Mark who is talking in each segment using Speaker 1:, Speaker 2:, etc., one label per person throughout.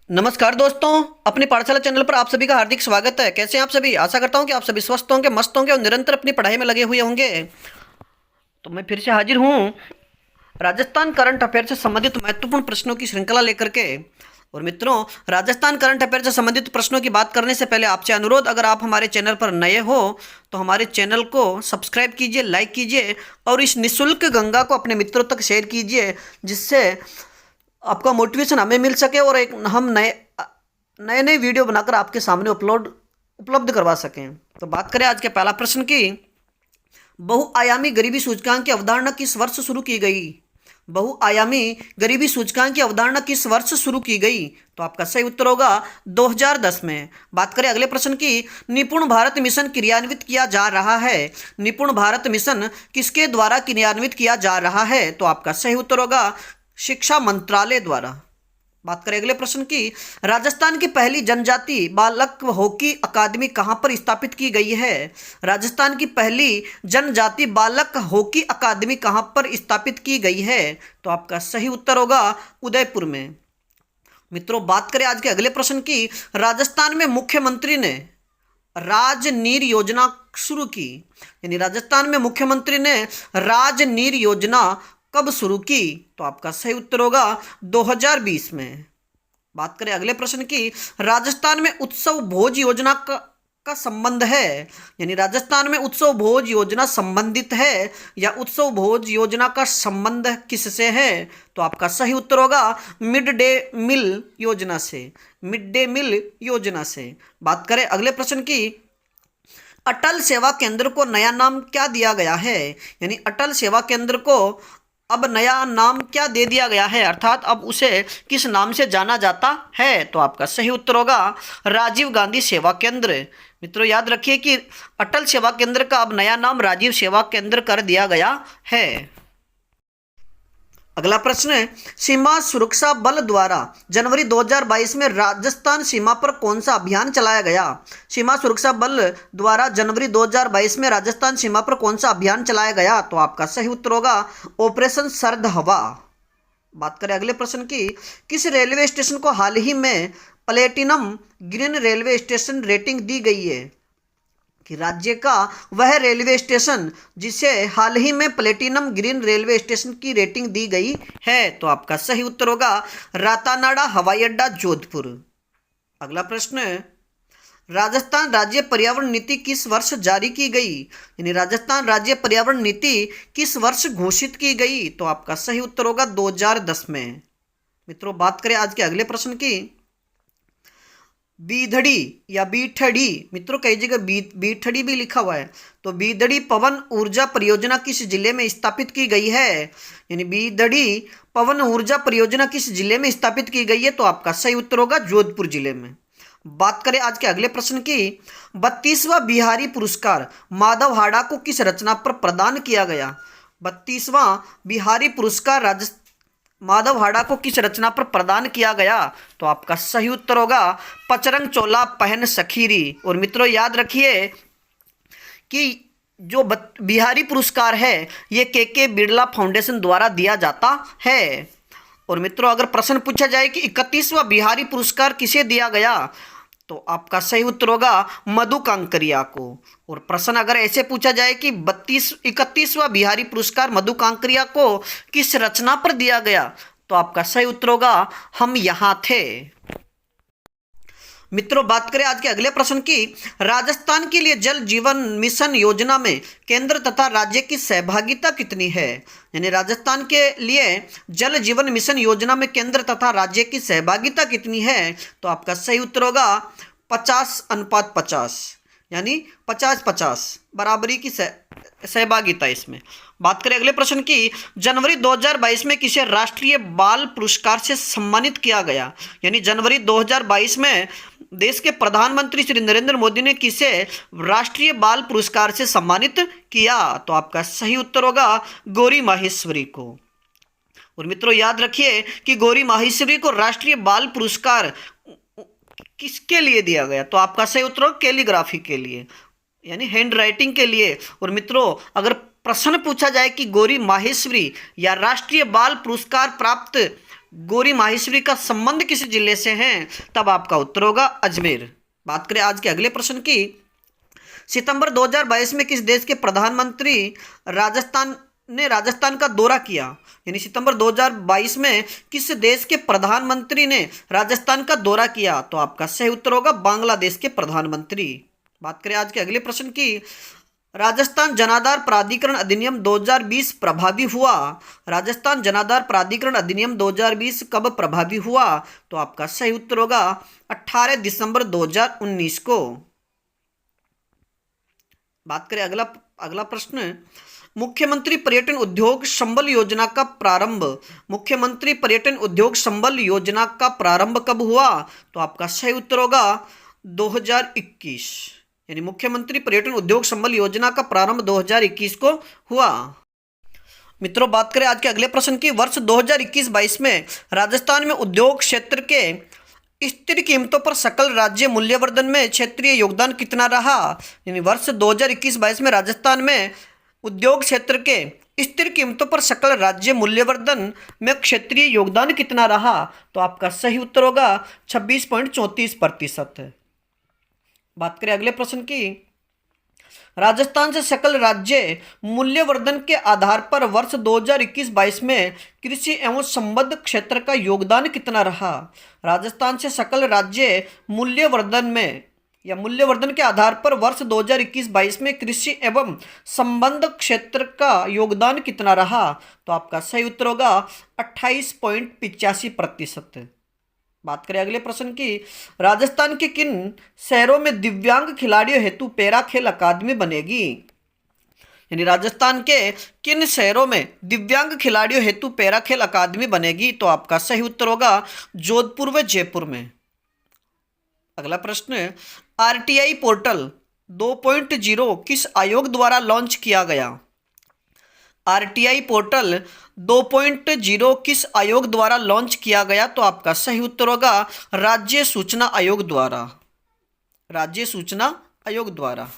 Speaker 1: नमस्कार दोस्तों, अपनी पाठशाला चैनल पर आप सभी का हार्दिक स्वागत है। कैसे हैं आप सभी? आशा करता हूं कि आप सभी स्वस्थ होंगे, मस्त होंगे और निरंतर अपनी पढ़ाई में लगे हुए होंगे। तो मैं फिर से हाजिर हूं राजस्थान करंट अफेयर से संबंधित महत्वपूर्ण प्रश्नों की श्रृंखला लेकर के। और मित्रों, राजस्थान करंट अफेयर से संबंधित प्रश्नों की बात करने से पहले आपसे अनुरोध, अगर आप हमारे चैनल पर नए हो तो हमारे चैनल को सब्सक्राइब कीजिए, लाइक कीजिए और इस निःशुल्क गंगा को अपने मित्रों तक शेयर कीजिए, जिससे आपका मोटिवेशन हमें मिल सके और एक हम नए नए नए वीडियो बनाकर आपके सामने उपलब्ध करवा सकें। तो बात करें आज के पहला प्रश्न की। बहुआयामी गरीबी सूचकांक की अवधारणा किस वर्ष शुरू की गई? बहुआयामी गरीबी सूचकांक की अवधारणा किस वर्ष शुरू की गई? तो आपका सही उत्तर होगा 2010 में। बात करें अगले प्रश्न की। निपुण भारत मिशन क्रियान्वित किया जा रहा है। निपुण भारत मिशन किसके द्वारा क्रियान्वित किया जा रहा है? तो आपका सही उत्तर होगा शिक्षा मंत्रालय द्वारा। बात करें अगले प्रश्न की। राजस्थान की पहली जनजाति बालक हॉकी अकादमी कहां पर स्थापित की गई है? राजस्थान की पहली जनजाति बालक हॉकी अकादमी कहां पर स्थापित की गई है? तो आपका सही उत्तर होगा उदयपुर में। मित्रों, बात करें आज के अगले प्रश्न की। राजस्थान में मुख्यमंत्री ने राजनीर योजना शुरू की, यानी राजस्थान में मुख्यमंत्री ने राजनीर योजना कब शुरू की? तो आपका सही उत्तर होगा 2020 में। बात करें अगले प्रश्न की। राजस्थान में उत्सव भोज योजना का संबंध है, यानी राजस्थान में उत्सव भोज योजना संबंधित है या उत्सव भोज योजना का संबंध किससे है? तो आपका सही उत्तर होगा मिड डे मील योजना से, मिड डे मील योजना से। बात करें अगले प्रश्न की। अटल सेवा केंद्र को नया नाम क्या दिया गया है? यानी अटल सेवा केंद्र को अब नया नाम क्या दे दिया गया है, अर्थात अब उसे किस नाम से जाना जाता है? तो आपका सही उत्तर होगा राजीव गांधी सेवा केंद्र। मित्रों, याद रखिए कि अटल सेवा केंद्र का अब नया नाम राजीव सेवा केंद्र कर दिया गया है। अगला प्रश्न है। सीमा सुरक्षा बल द्वारा जनवरी 2022 में राजस्थान सीमा पर कौन सा अभियान चलाया गया? सीमा सुरक्षा बल द्वारा जनवरी 2022 में राजस्थान सीमा पर कौन सा अभियान चलाया गया? तो आपका सही उत्तर होगा ऑपरेशन सर्द हवा। बात करें अगले प्रश्न की। किस रेलवे स्टेशन को हाल ही में platinum green railway station rating दी गई है? कि राज्य का वह रेलवे स्टेशन जिसे हाल ही में प्लेटिनम ग्रीन रेलवे स्टेशन की रेटिंग दी गई है? तो आपका सही उत्तर होगा रातानाडा हवाई अड्डा, जोधपुर। अगला प्रश्न है। राजस्थान राज्य पर्यावरण नीति किस वर्ष जारी की गई? यानी राजस्थान राज्य पर्यावरण नीति किस वर्ष घोषित की गई? तो आपका सही उत्तर होगा 2010 में। मित्रों, बात करें आज के अगले प्रश्न की। बीधड़ी या बीठड़ी, मित्रों कई जगह बीठड़ी भी लिखा हुआ है, तो बीधड़ी पवन ऊर्जा परियोजना किस जिले में स्थापित की गई है? यानी बीधड़ी पवन ऊर्जा परियोजना किस जिले में स्थापित की गई है? तो आपका सही उत्तर होगा जोधपुर जिले में। बात करें आज के अगले प्रश्न की। 32वां बिहारी पुरस्कार माधव हाड़ा को किस रचना पर प्रदान किया गया? 32वां बिहारी पुरस्कार माधव हाड़ा को किस रचना पर प्रदान किया गया? तो आपका सही उत्तर होगा पचरंग चोला पहन सखीरी। और मित्रों, याद रखिए कि जो बिहारी पुरस्कार है ये के बिरला फाउंडेशन द्वारा दिया जाता है। और मित्रों, अगर प्रश्न पूछा जाए कि 31वां बिहारी पुरस्कार किसे दिया गया, तो आपका सही उत्तर होगा मधु कांकरिया को। और प्रश्न अगर ऐसे पूछा जाए कि 31वां बिहारी पुरस्कार मधु कांकरिया को किस रचना पर दिया गया, तो आपका सही उत्तर होगा हम यहाँ थे। मित्रों, बात करें आज के अगले प्रश्न की। राजस्थान के लिए जल जीवन मिशन योजना में केंद्र तथा राज्य की सहभागिता कितनी है? यानी राजस्थान के लिए जल जीवन मिशन योजना में केंद्र तथा राज्य की सहभागिता कितनी है? तो आपका सही उत्तर होगा 50:50, यानी 50-50 बराबरी की सहभागिता इसमें। बात करें अगले प्रश्न की। जनवरी 2022 में किसे राष्ट्रीय बाल पुरस्कार से सम्मानित किया गया? यानी जनवरी 2022 में देश के प्रधानमंत्री श्री नरेंद्र मोदी ने किसे राष्ट्रीय बाल पुरस्कार से सम्मानित किया? तो आपका सही उत्तर होगा गौरी माहेश्वरी को। और मित्रों, याद रखिए कि गौरी माहेश्वरी को राष्ट्रीय बाल पुरस्कार किसके लिए दिया गया? तो आपका सही उत्तर होगा कैलीग्राफी के लिए, यानी हैंड राइटिंग के लिए। और मित्रों, अगर प्रश्न पूछा जाए कि गौरी माहेश्वरी या राष्ट्रीय बाल पुरस्कार प्राप्त गौरी माहेश्वरी का संबंध किस जिले से है? तब आपका उत्तर होगा अजमेर। बात करें आज के अगले प्रश्न की। सितंबर 2022 में किस देश के प्रधानमंत्री राजस्थान का दौरा किया? यानी सितंबर 2022 में किस देश के प्रधानमंत्री ने राजस्थान का दौरा किया? तो आपका सही उत्तर होगा बांग्लादेश के प्रधानमंत्री। बात करें आज के अगले प्रश्न की। राजस्थान जनाधार प्राधिकरण अधिनियम 2020 प्रभावी हुआ। राजस्थान जनाधार प्राधिकरण अधिनियम 2020 कब प्रभावी हुआ? तो आपका सही उत्तर होगा 18 दिसंबर 2019 को। बात करें अगला प्रश्न। मुख्यमंत्री पर्यटन उद्योग संबल योजना का प्रारंभ मुख्यमंत्री पर्यटन उद्योग संबल योजना का प्रारंभ कब हुआ? तो आपका सही उत्तर होगा 2021। यानी मुख्यमंत्री पर्यटन उद्योग संबल योजना का प्रारंभ 2021 को हुआ। मित्रों, बात करें आज के अगले प्रश्न की। वर्ष 2021-22 में राजस्थान में उद्योग क्षेत्र के स्थिर कीमतों पर सकल राज्य मूल्यवर्धन में क्षेत्रीय योगदान कितना रहा? यानी वर्ष 2021-22 में राजस्थान में उद्योग क्षेत्र के स्थिर कीमतों पर सकल राज्य मूल्यवर्धन में क्षेत्रीय योगदान कितना रहा? तो आपका सही उत्तर होगा 26.34%। बात करें अगले प्रश्न की। राजस्थान से सकल राज्य मूल्यवर्धन के आधार पर वर्ष 2021-22 में कृषि एवं संबद्ध क्षेत्र का योगदान कितना रहा? राजस्थान से सकल राज्य मूल्यवर्धन के आधार पर वर्ष 2021-22 में कृषि एवं संबद्ध क्षेत्र का योगदान कितना रहा? तो आपका सही उत्तर होगा 28.85%। बात करें अगले प्रश्न की। राजस्थान के किन शहरों में दिव्यांग खिलाड़ियों हेतु पैरा खेल अकादमी बनेगी? यानी राजस्थान के किन शहरों में दिव्यांग खिलाड़ियों हेतु पैरा खेल अकादमी बनेगी? तो आपका सही उत्तर होगा जोधपुर व जयपुर में। अगला प्रश्न। आरटीआई पोर्टल 2.0 किस आयोग द्वारा लॉन्च किया गया? आरटीआई पोर्टल 2.0 किस आयोग द्वारा लॉन्च किया गया? तो आपका सही उत्तर होगा राज्य सूचना आयोग द्वारा। राज्य सूचना आयोग द्वारा।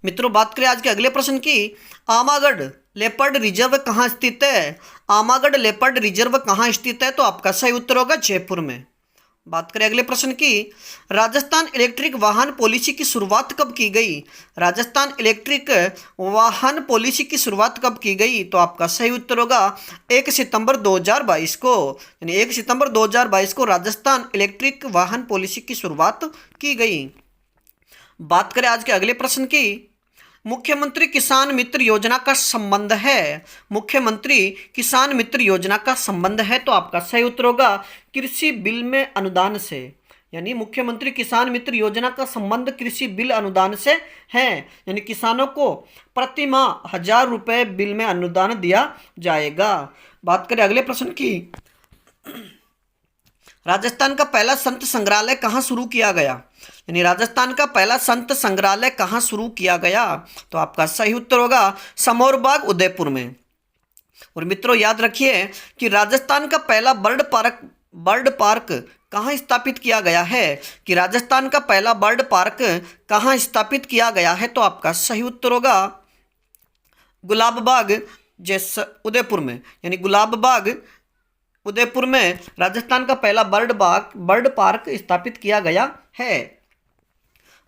Speaker 1: मित्रों, बात करें आज के अगले प्रश्न की। आमागढ़ लेपर्ड रिजर्व कहाँ स्थित है? आमागढ़ लेपर्ड रिजर्व कहाँ स्थित है? तो आपका सही उत्तर होगा जयपुर में। बात करें अगले प्रश्न की। राजस्थान इलेक्ट्रिक वाहन पॉलिसी की शुरुआत कब की गई? राजस्थान इलेक्ट्रिक वाहन पॉलिसी की शुरुआत कब की गई? तो आपका सही उत्तर होगा 1 सितंबर 2022 को। यानी 1 सितंबर 2022 को राजस्थान इलेक्ट्रिक वाहन पॉलिसी की शुरुआत की गई। बात करें आज के अगले प्रश्न की। मुख्यमंत्री किसान मित्र योजना का संबंध है। मुख्यमंत्री किसान मित्र योजना का संबंध है। तो आपका सही उत्तर होगा कृषि बिल में अनुदान से। यानी मुख्यमंत्री किसान मित्र योजना का संबंध कृषि बिल अनुदान से है। यानी किसानों को प्रति माह 1000 रुपये बिल में अनुदान दिया जाएगा। बात करें अगले प्रश्न की। राजस्थान का पहला संत संग्रहालय कहाँ शुरू किया गया? यानी राजस्थान का पहला संत संग्रहालय कहाँ शुरू किया गया? तो आपका सही उत्तर होगा समौर बाग उदयपुर में। और मित्रों, याद रखिए कि राजस्थान का पहला बर्ड पार्क कहाँ स्थापित किया गया है? कि राजस्थान का पहला बर्ड पार्क कहाँ स्थापित किया गया है? तो आपका सही उत्तर होगा गुलाब बाग उदयपुर में। यानी गुलाब बाग उदयपुर में राजस्थान का पहला बर्ड पार्क स्थापित किया गया है।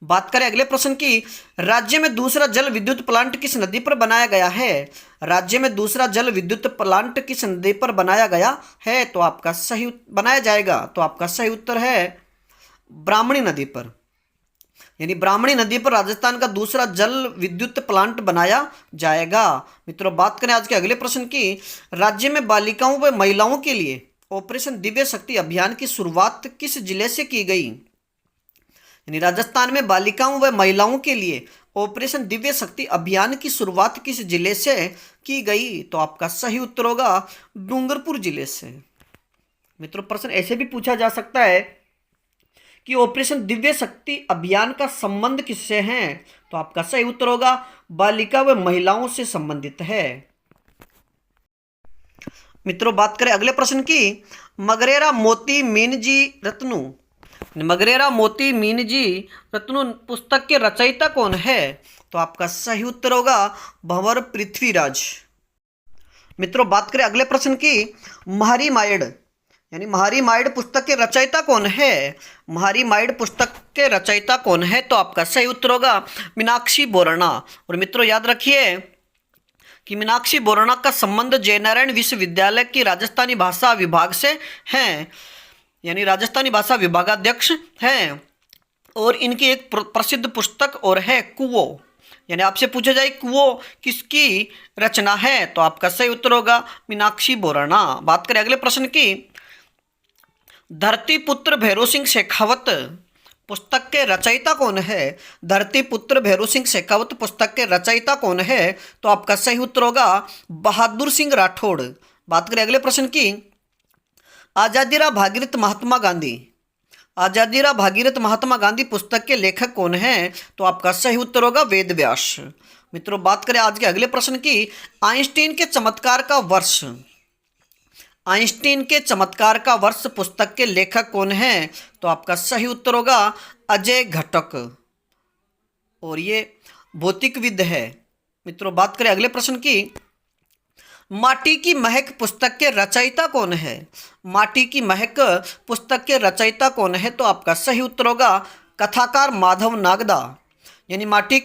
Speaker 1: बात करें अगले प्रश्न की। राज्य में दूसरा जल विद्युत प्लांट किस नदी पर बनाया गया है? राज्य में दूसरा जल विद्युत प्लांट किस नदी पर बनाया गया है? तो आपका सही बनाया जाएगा। तो आपका सही उत्तर है ब्राह्मणी नदी पर। यानी ब्राह्मणी नदी पर राजस्थान का दूसरा जल विद्युत प्लांट बनाया जाएगा। मित्रों, बात करें आज के अगले प्रश्न की। राज्य में बालिकाओं व महिलाओं के लिए ऑपरेशन दिव्य शक्ति अभियान की शुरुआत किस जिले से की गई? यानी राजस्थान में बालिकाओं व महिलाओं के लिए ऑपरेशन दिव्य शक्ति अभियान की शुरुआत किस जिले से की गई? तो आपका सही उत्तर होगा डूंगरपुर जिले से। मित्रों, प्रश्न ऐसे भी पूछा जा सकता है कि ऑपरेशन दिव्य शक्ति अभियान का संबंध किससे है? तो आपका सही उत्तर होगा बालिका व महिलाओं से संबंधित है। मित्रों, बात करें अगले प्रश्न की। मगरेरा मोती मीनजी रत्नु पुस्तक के रचयिता कौन है? तो आपका सही उत्तर होगा भंवर पृथ्वीराज। मित्रों बात करें अगले प्रश्न की, महारीमायड यानी महारीमायड पुस्तक के रचयिता कौन है? महारीमायड पुस्तक के रचयिता कौन है? तो आपका सही उत्तर होगा मीनाक्षी बोराना। और मित्रों याद रखिए कि मीनाक्षी बोराना का संबंध जयनारायण विश्वविद्यालय की राजस्थानी भाषा विभाग से है, यानी राजस्थानी भाषा विभागाध्यक्ष हैं। और इनकी एक प्रसिद्ध पुस्तक और है कुओं, यानी आपसे पूछा जाए कुओं किसकी रचना है? तो आपका सही उत्तर होगा मीनाक्षी बोराना। बात करें अगले प्रश्न की, धरती पुत्र भैरों सिंह शेखावत पुस्तक के रचयिता कौन है? धरती पुत्र भैरों सिंह शेखावत पुस्तक के रचयिता कौन है? तो आपका सही उत्तर होगा बहादुर सिंह राठौड़। बात करें अगले प्रश्न की, आजादीरा भागीरथ महात्मा गांधी आजादीरा भागीरथ महात्मा गांधी पुस्तक के लेखक कौन हैं? तो आपका सही उत्तर होगा वेद व्यास। मित्रों बात करें आज के अगले प्रश्न की, आइंस्टीन के चमत्कार का वर्ष आइंस्टीन के चमत्कार का वर्ष पुस्तक के लेखक कौन हैं? तो आपका सही उत्तर होगा अजय घटक, और ये भौतिकविद है। मित्रों बात करें अगले प्रश्न की, माटी की महक पुस्तक के रचयिता कौन है? माटी की महक पुस्तक के रचयिता कौन है? तो आपका सही उत्तर होगा कथाकार माधव नागदा, यानी माटी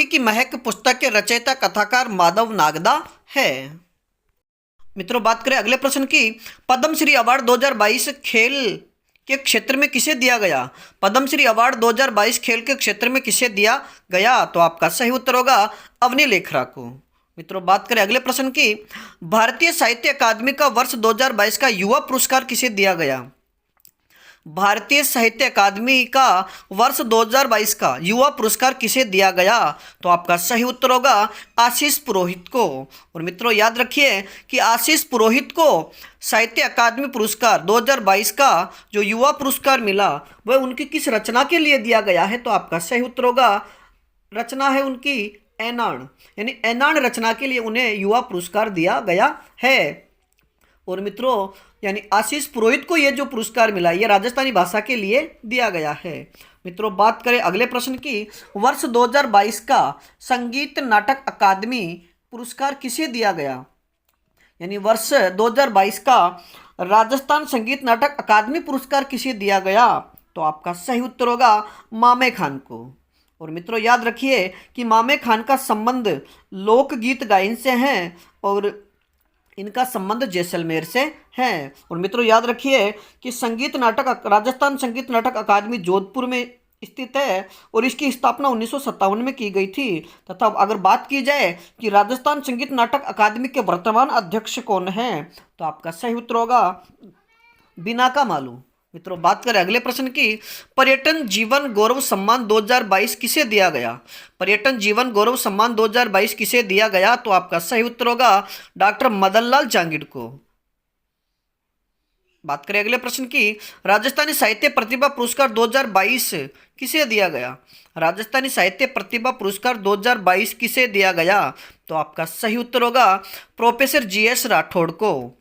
Speaker 1: की महक पुस्तक के रचयिता कथाकार माधव नागदा है। मित्रों बात करें अगले प्रश्न की, पद्मश्री अवार्ड 2022 खेल के क्षेत्र में किसे दिया गया? पद्मश्री अवार्ड 2022 खेल के क्षेत्र में किसे दिया गया? तो आपका सही उत्तर होगा अवनी लेखरा को। मित्रों बात करें अगले प्रश्न की, भारतीय साहित्य अकादमी का वर्ष 2022 का युवा पुरस्कार किसे दिया गया? भारतीय साहित्य अकादमी का वर्ष 2022 का युवा पुरस्कार किसे दिया गया? तो आपका सही उत्तर होगा आशीष पुरोहित को। और मित्रों याद रखिए कि आशीष पुरोहित को साहित्य अकादमी पुरस्कार 2022 का जो युवा पुरस्कार मिला वह उनकी किस रचना के लिए दिया गया है? तो आपका सही उत्तर होगा, रचना है उनकी ऐनान, यानी ऐनान रचना के लिए उन्हें युवा पुरस्कार दिया गया है। और मित्रों यानी आशीष पुरोहित को यह जो पुरस्कार मिला ये राजस्थानी भाषा के लिए दिया गया है। मित्रों बात करें अगले प्रश्न की, वर्ष 2022 का संगीत नाटक अकादमी पुरस्कार किसे दिया गया? यानी वर्ष 2022 का राजस्थान संगीत नाटक अकादमी पुरस्कार किसे दिया गया? तो आपका सही उत्तर होगा मामे खान को। और मित्रों याद रखिए कि मामे खान का संबंध लोकगीत गायन से है और इनका संबंध जैसलमेर से है। और मित्रों याद रखिए कि राजस्थान संगीत नाटक अकादमी जोधपुर में स्थित है और इसकी स्थापना 1957 में की गई थी। तथा अगर बात की जाए कि राजस्थान संगीत नाटक अकादमी के वर्तमान अध्यक्ष कौन हैं, तो आपका सही उत्तर होगा बिनाका मालू। मित्रों बात करें अगले प्रश्न की, पर्यटन जीवन गौरव सम्मान 2022 किसे दिया गया? पर्यटन जीवन गौरव सम्मान 2022 किसे दिया गया? तो आपका सही उत्तर होगा डॉक्टर मदन लाल जांगिड़ को। बात करें अगले प्रश्न की, राजस्थानी साहित्य प्रतिभा पुरस्कार 2022 किसे दिया गया? राजस्थानी साहित्य प्रतिभा पुरस्कार 2022 किसे दिया गया? तो आपका सही उत्तर होगा प्रोफेसर GS राठौड़ को।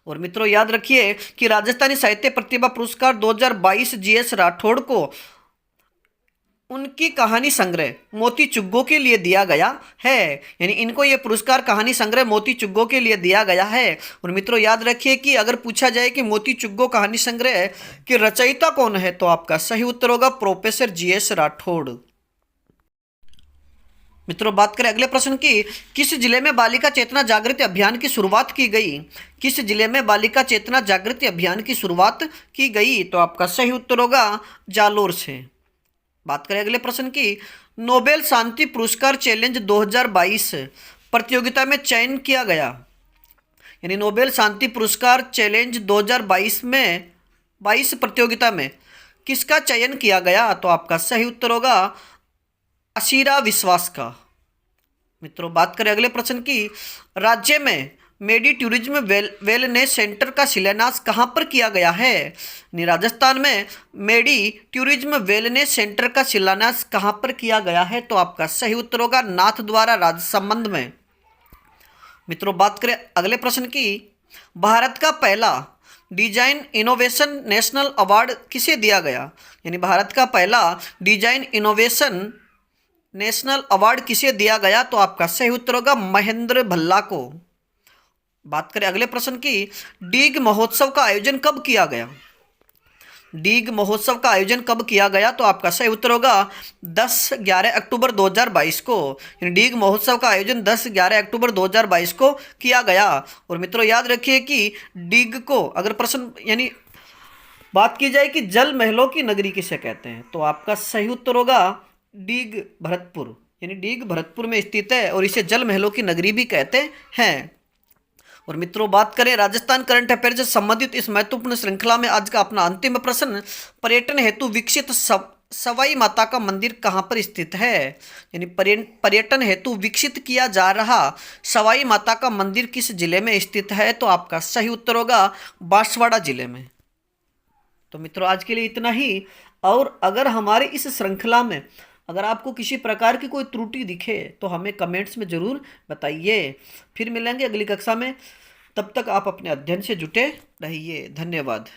Speaker 1: और मित्रों याद रखिए कि राजस्थानी साहित्य प्रतिभा पुरस्कार 2022 GS राठौड़ को उनकी कहानी संग्रह मोती चुग्गो के लिए दिया गया है, यानी इनको ये पुरस्कार कहानी संग्रह मोती चुग्गो के लिए दिया गया है। और मित्रों याद रखिए कि अगर पूछा जाए कि मोती चुग्गो कहानी संग्रह के रचयिता कौन है, तो आपका सही उत्तर होगा प्रोफेसर GS राठौड़। मित्रों बात करें अगले प्रश्न की, किस जिले में बालिका चेतना जागृति अभियान की शुरुआत की गई? किस जिले में बालिका चेतना जागृति अभियान की शुरुआत की गई? तो आपका सही उत्तर होगा जालोर से। बात करें अगले प्रश्न की, नोबेल शांति पुरस्कार चैलेंज 2022 प्रतियोगिता में चयन किया गया, यानी नोबेल शांति पुरस्कार चैलेंज 2022 में 22 प्रतियोगिता में किसका चयन किया गया? तो आपका सही उत्तर होगा अशीरा विश्वास का। मित्रों बात करें अगले प्रश्न की, राज्य में मेडी टूरिज्म वेलनेस सेंटर का शिलान्यास कहाँ पर किया गया है? राजस्थान में मेडी टूरिज्म वेलनेस सेंटर का शिलान्यास कहाँ पर किया गया है? तो आपका सही उत्तर होगा नाथद्वारा राजसमंद में। मित्रों बात करें अगले प्रश्न की, भारत का पहला डिजाइन इनोवेशन नेशनल अवार्ड किसे दिया गया? यानी भारत का पहला डिजाइन इनोवेशन नेशनल अवार्ड किसे दिया गया? तो आपका सही उत्तर होगा महेंद्र भल्ला को। बात करें अगले प्रश्न की, डीग महोत्सव का आयोजन कब किया गया? डीग महोत्सव का आयोजन कब किया गया? तो आपका सही उत्तर होगा 10-11 अक्टूबर 2022 को। यानी डीग महोत्सव का आयोजन 10-11 अक्टूबर 2022 को किया गया। और मित्रों याद रखिए कि डीग को अगर प्रश्न यानी बात की जाए कि जल महलों की नगरी किसे कहते हैं, तो आपका सही उत्तर होगा डीग भरतपुर। यानी डीग भरतपुर में स्थित है और इसे जल महलों की नगरी भी कहते हैं। और मित्रों बात करें राजस्थान करंट अफेयर से संबंधित इस महत्वपूर्ण श्रृंखला में आज का अपना अंतिम प्रश्न, पर्यटन हेतु विकसित सवाई माता का मंदिर कहाँ पर स्थित है? यानी पर्यटन हेतु विकसित किया जा रहा सवाई माता का मंदिर किस जिले में स्थित है? तो आपका सही उत्तर होगा बांसवाड़ा जिले में। तो मित्रों आज के लिए इतना ही। और अगर हमारे इस श्रृंखला में अगर आपको किसी प्रकार की कोई त्रुटि दिखे तो हमें कमेंट्स में ज़रूर बताइए। फिर मिलेंगे अगली कक्षा में, तब तक आप अपने अध्ययन से जुटे रहिए। धन्यवाद।